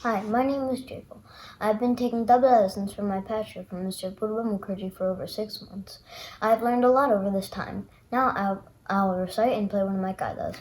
Hi, my name is Jaival. I've been taking Tabla lessons from my pastor from Mr. Apurba Mukherjee for over 6 months. I've learned a lot over this time. Now I'll recite and play one of my kaidas.